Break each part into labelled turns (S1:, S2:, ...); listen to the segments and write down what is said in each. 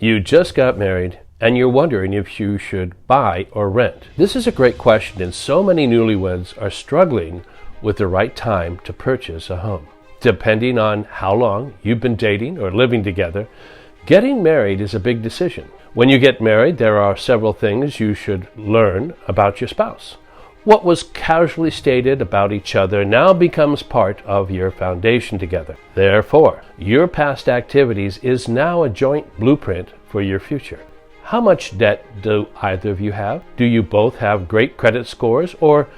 S1: You just got married and you're wondering if you should buy or rent. This is a great question, and so many newlyweds are struggling with the right time to purchase a home. Depending on how long you've been dating or living together, getting married is a big decision. When you get married, there are several things you should learn about your spouse. What was casually stated about each other now becomes part of your foundation together. Therefore, your past activities is now a joint blueprint for your future. How much debt do either of you have? Do you both have great credit scores, or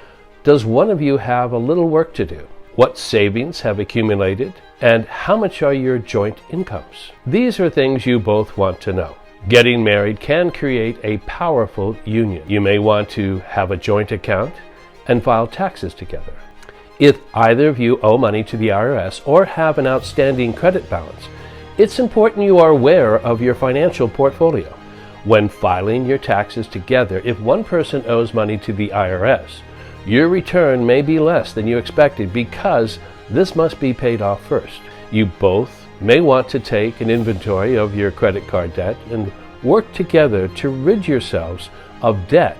S1: does one of you have a little work to do? What savings have accumulated, and how much are your joint incomes? These are things you both want to know. Getting married can create a powerful union. You may want to have a joint account and file taxes together. If either of you owe money to the IRS or have an outstanding credit balance, it's important you are aware of your financial portfolio. When filing your taxes together, if one person owes money to the IRS, your return may be less than you expected because this must be paid off first. You both may want to take an inventory of your credit card debt and work together to rid yourselves of debt,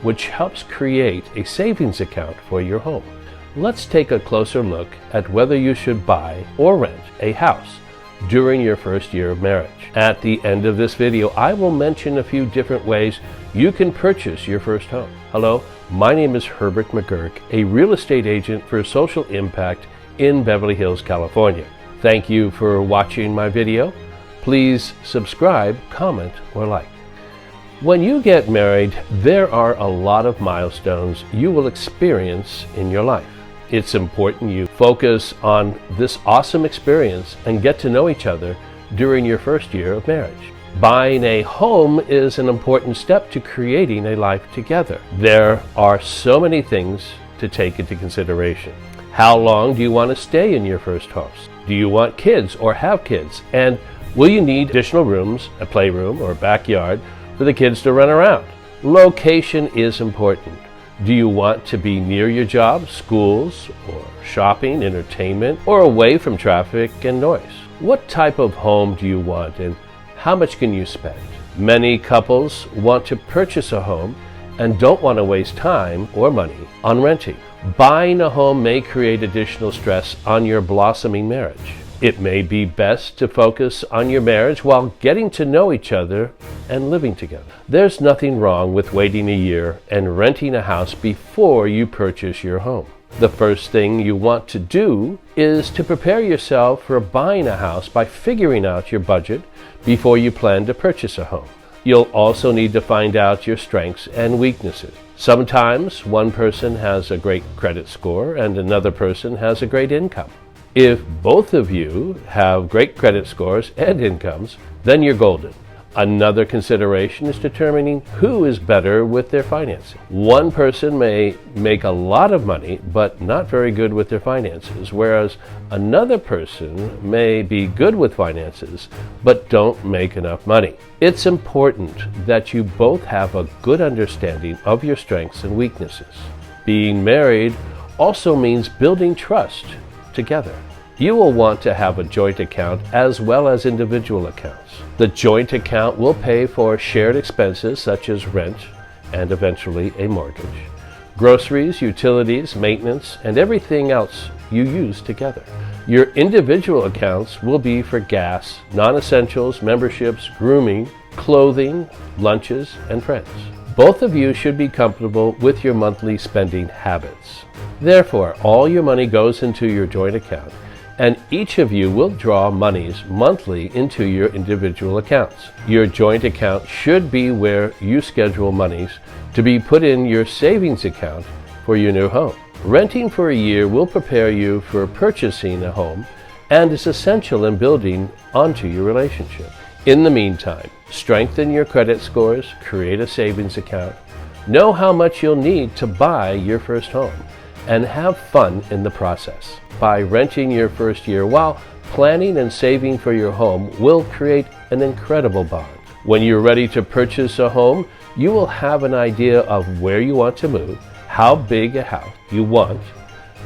S1: which helps create a savings account for your home. Let's take a closer look at whether you should buy or rent a house during your first year of marriage. At the end of this video, I will mention a few different ways you can purchase your first home. Hello, my name is Herbert McGurk, a real estate agent for social impact in Beverly Hills, California. Thank you for watching my video. Please subscribe, comment, or like. When you get married, there are a lot of milestones you will experience in your life. It's important you focus on this awesome experience and get to know each other during your first year of marriage. Buying a home is an important step to creating a life together. There are so many things to take into consideration. How long do you want to stay in your first house? Do you want kids or have kids? And will you need additional rooms, a playroom or backyard for the kids to run around? Location is important. Do you want to be near your job, schools, or shopping, entertainment, or away from traffic and noise? What type of home do you want, and how much can you spend? Many couples want to purchase a home and don't want to waste time or money on renting. Buying a home may create additional stress on your blossoming marriage. It may be best to focus on your marriage while getting to know each other and living together. There's nothing wrong with waiting a year and renting a house before you purchase your home. The first thing you want to do is to prepare yourself for buying a house by figuring out your budget before you plan to purchase a home. You'll also need to find out your strengths and weaknesses. Sometimes one person has a great credit score and another person has a great income. If both of you have great credit scores and incomes, then you're golden. Another consideration is determining who is better with their financing. One person may make a lot of money but not very good with their finances, whereas another person may be good with finances but don't make enough money. It's important that you both have a good understanding of your strengths and weaknesses. Being married also means building trust together. You will want to have a joint account as well as individual accounts. The joint account will pay for shared expenses such as rent and eventually a mortgage, groceries, utilities, maintenance, and everything else you use together. Your individual accounts will be for gas, non-essentials, memberships, grooming, clothing, lunches, and friends. Both of you should be comfortable with your monthly spending habits. Therefore, all your money goes into your joint account, and each of you will draw monies monthly into your individual accounts. Your joint account should be where you schedule monies to be put in your savings account for your new home. Renting for a year will prepare you for purchasing a home and is essential in building onto your relationship. In the meantime, strengthen your credit scores, create a savings account, know how much you'll need to buy your first home, and have fun in the process. By renting your first year while planning and saving for your home will create an incredible bond. When you're ready to purchase a home, you will have an idea of where you want to move, how big a house you want,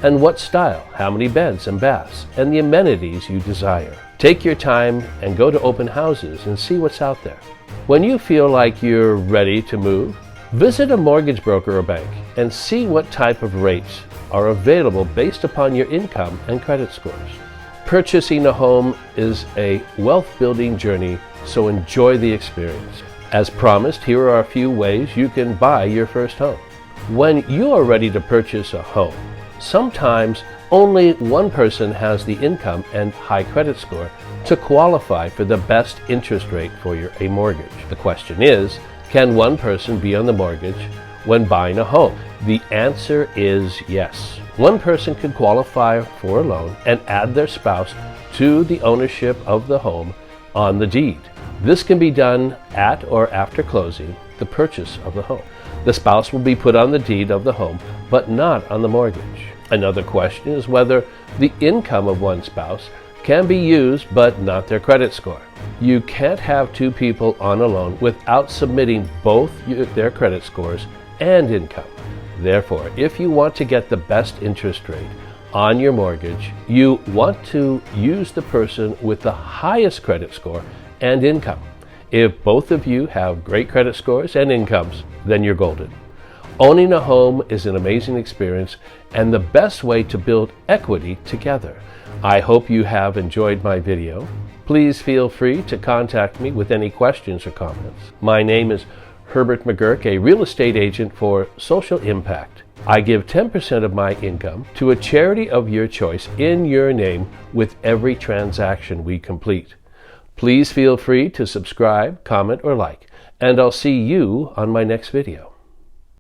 S1: and what style, how many beds and baths, and the amenities you desire. Take your time and go to open houses and see what's out there. When you feel like you're ready to move, visit a mortgage broker or bank and see what type of rates are available based upon your income and credit scores. Purchasing a home is a wealth-building journey, so enjoy the experience. As promised, here are a few ways you can buy your first home. When you are ready to purchase a home, sometimes only one person has the income and high credit score to qualify for the best interest rate for a mortgage. The question is, can one person be on the mortgage when buying a home? The answer is yes. One person can qualify for a loan and add their spouse to the ownership of the home on the deed. This can be done at or after closing the purchase of the home. The spouse will be put on the deed of the home, but not on the mortgage. Another question is whether the income of one spouse can be used but not their credit score. You can't have two people on a loan without submitting both their credit scores and income. Therefore, if you want to get the best interest rate on your mortgage, you want to use the person with the highest credit score and income. If both of you have great credit scores and incomes, then you're golden. Owning a home is an amazing experience and the best way to build equity together. I hope you have enjoyed my video. Please feel free to contact me with any questions or comments. My name is Herbert McGurk, a real estate agent for Social Impact. I give 10% of my income to a charity of your choice in your name with every transaction we complete. Please feel free to subscribe, comment, or like, and I'll see you on my next video.